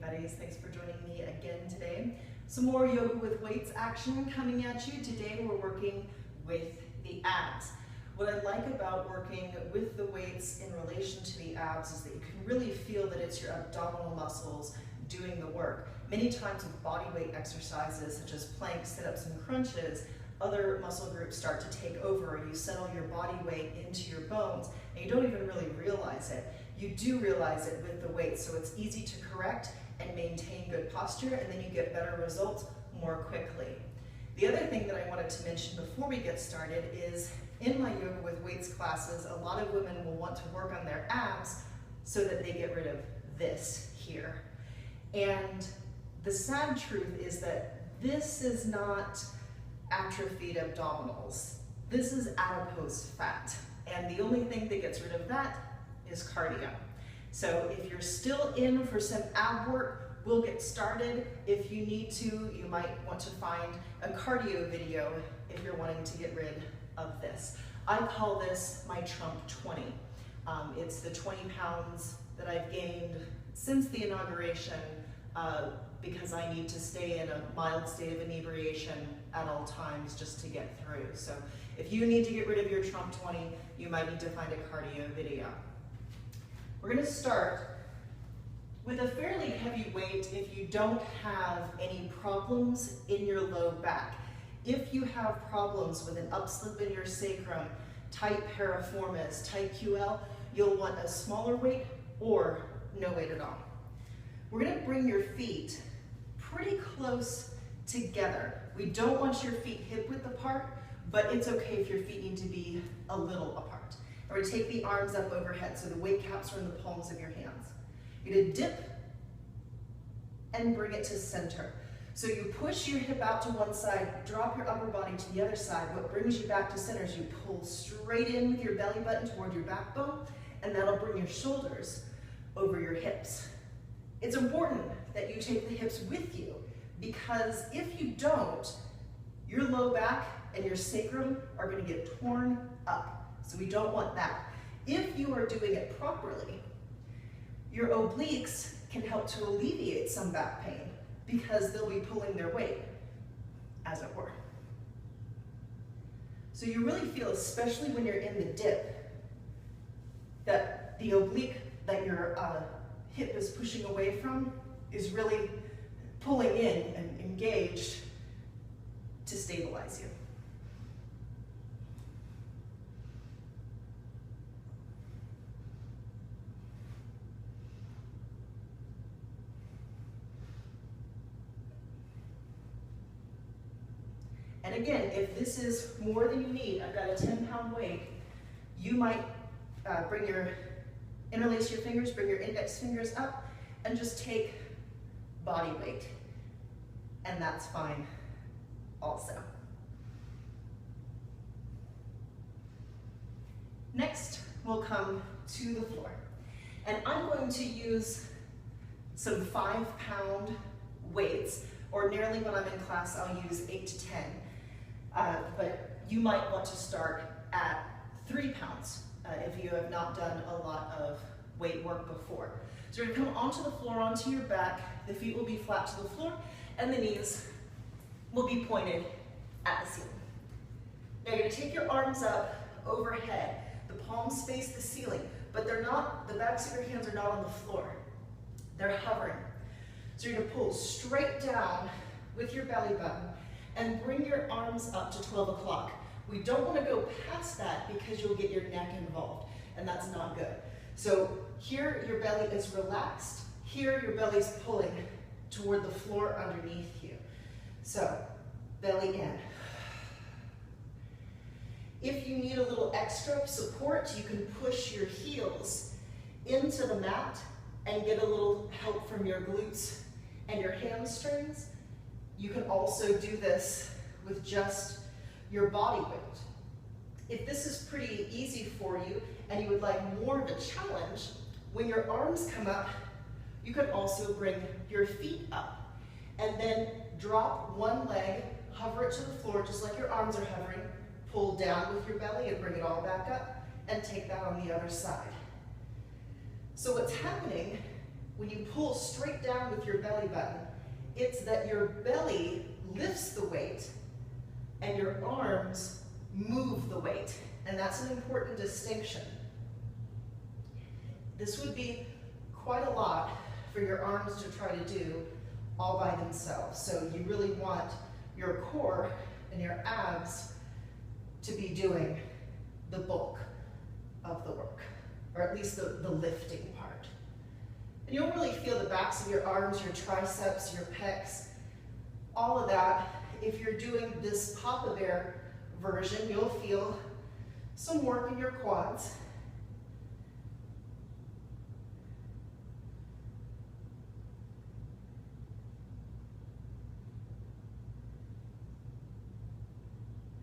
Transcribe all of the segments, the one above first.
buddies. Thanks for joining me again today. Some more yoga with weights action coming at you. Today we're working with the abs. What I like about working with the weights in relation to the abs is that you can really feel that it's your abdominal muscles doing the work. Many times with body weight exercises such as planks, sit-ups, and crunches, other muscle groups start to take over, or you settle your body weight into your bones and you don't even really realize it. You do realize it with the weights, so it's easy to correct and maintain good posture, and then you get better results more quickly. The other thing that I wanted to mention before we get started is in my yoga with weights classes, a lot of women will want to work on their abs so that they get rid of this here. And the sad truth is that this is not atrophied abdominals. This is adipose fat. And the only thing that gets rid of that is cardio. So if you're still in for some ab work, we'll get started. If you need to, you might want to find a cardio video if you're wanting to get rid of this. I call this my Trump 20. It's the 20 pounds that I've gained since the inauguration because I need to stay in a mild state of inebriation at all times just to get through. So if you need to get rid of your Trump 20, you might need to find a cardio video. We're going to start with a fairly heavy weight if you don't have any problems in your low back. If you have problems with an upslip in your sacrum, tight piriformis, tight QL, you'll want a smaller weight or no weight at all. We're going to bring your feet pretty close together. We don't want your feet hip width apart, but it's okay if your feet need to be a little apart. We're going to take the arms up overhead so the weight caps are in the palms of your hands. You're going to dip and bring it to center. So you push your hip out to one side, drop your upper body to the other side. What brings you back to center is you pull straight in with your belly button toward your backbone, and that'll bring your shoulders over your hips. It's important that you take the hips with you, because if you don't, your low back and your sacrum are going to get torn up. So we don't want that. If you are doing it properly, your obliques can help to alleviate some back pain because they'll be pulling their weight, as it were. So you really feel, especially when you're in the dip, that the oblique that your hip is pushing away from is really pulling in and engaged to stabilize you. And again, if this is more than you need, I've got a 10-pound weight, you might interlace your fingers, bring your index fingers up, and just take body weight. And that's fine also. Next, we'll come to the floor. And I'm going to use some 5-pound weights. Ordinarily, when I'm in class, I'll use 8 to 10. But you might want to start at 3 pounds if you have not done a lot of weight work before. So you're going to come onto the floor, onto your back. The feet will be flat to the floor, and the knees will be pointed at the ceiling. Now you're going to take your arms up overhead. The palms face the ceiling, but they're not, the backs of your hands are not on the floor. They're hovering. So you're going to pull straight down with your belly button and bring your arms up to 12 o'clock. We don't want to go past that because you'll get your neck involved, and that's not good. So here your belly is relaxed. Here your belly's pulling toward the floor underneath you. So belly in. If you need a little extra support, you can push your heels into the mat and get a little help from your glutes and your hamstrings. You can also do this with just your body weight. If this is pretty easy for you and you would like more of a challenge, when your arms come up, you can also bring your feet up and then drop one leg, hover it to the floor just like your arms are hovering, pull down with your belly and bring it all back up, and take that on the other side. So what's happening when you pull straight down with your belly button, it's that your belly lifts the weight and your arms move the weight. And that's an important distinction. This would be quite a lot for your arms to try to do all by themselves. So you really want your core and your abs to be doing the bulk of the work, or at least the lifting part. And you'll really feel the backs of your arms, your triceps, your pecs, all of that. If you're doing this Papa Bear version, you'll feel some work in your quads.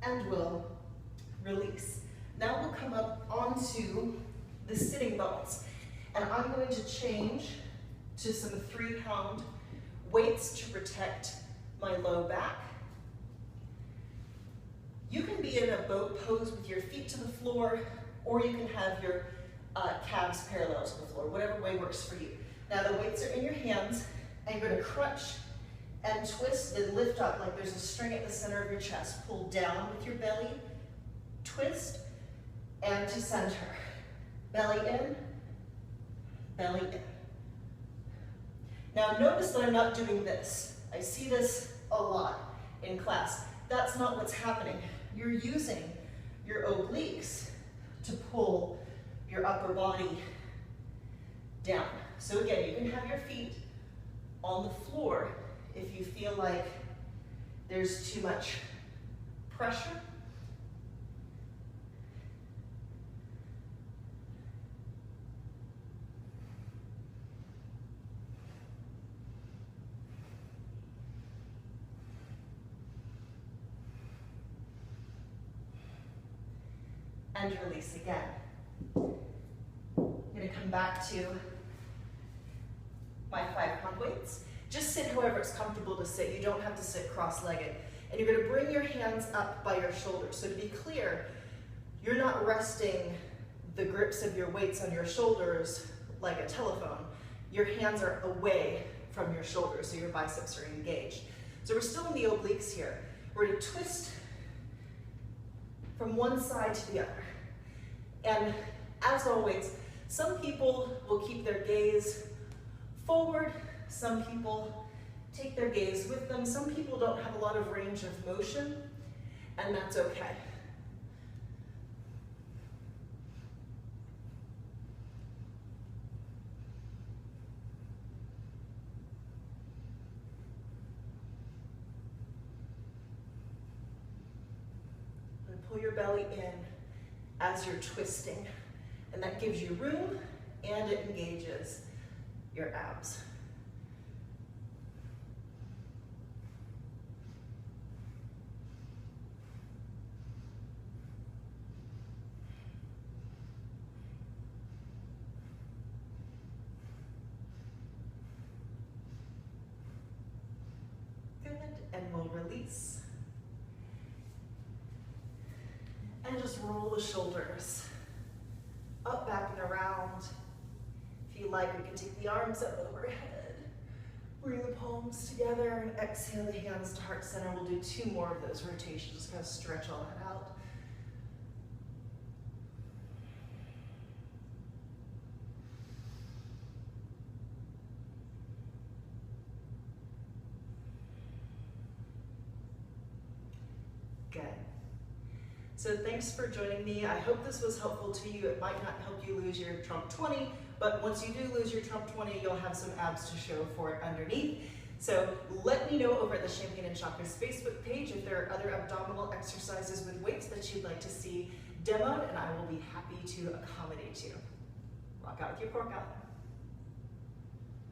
And we'll release. Now we'll come up onto the sitting bones. And I'm going to change to some 3-pound weights to protect my low back. You can be in a boat pose with your feet to the floor, or you can have your calves parallel to the floor, whatever way works for you. Now the weights are in your hands, and you're going to crunch and twist, then lift up like there's a string at the center of your chest. Pull down with your belly, twist, and to center. Belly in, belly in. Now notice that I'm not doing this. I see this a lot in class. That's not what's happening. You're using your obliques to pull your upper body down. So again, you can have your feet on the floor if you feel like there's too much pressure. And release again. I'm going to come back to my 5-pound weights. Just sit however it's comfortable to sit. You don't have to sit cross-legged. And you're going to bring your hands up by your shoulders. So to be clear, you're not resting the grips of your weights on your shoulders like a telephone. Your hands are away from your shoulders, so your biceps are engaged. So we're still in the obliques here. We're going to twist from one side to the other. And as always, some people will keep their gaze forward, some people take their gaze with them, some people don't have a lot of range of motion, and that's okay. Pull your belly in as you're twisting, and that gives you room and it engages your abs. Good, and we'll release. And just roll the shoulders up, back, and around. If you like, we can take the arms up overhead. Bring the palms together and exhale the hands to heart center. We'll do 2 more of those rotations, just kind of stretch all that out. Good. So thanks for joining me. I hope this was helpful to you. It might not help you lose your Trump 20, but once you do lose your Trump 20, you'll have some abs to show for it underneath. So let me know over at the Champagne and Chakras Facebook page if there are other abdominal exercises with weights that you'd like to see demoed, and I will be happy to accommodate you. Rock out with your pork out.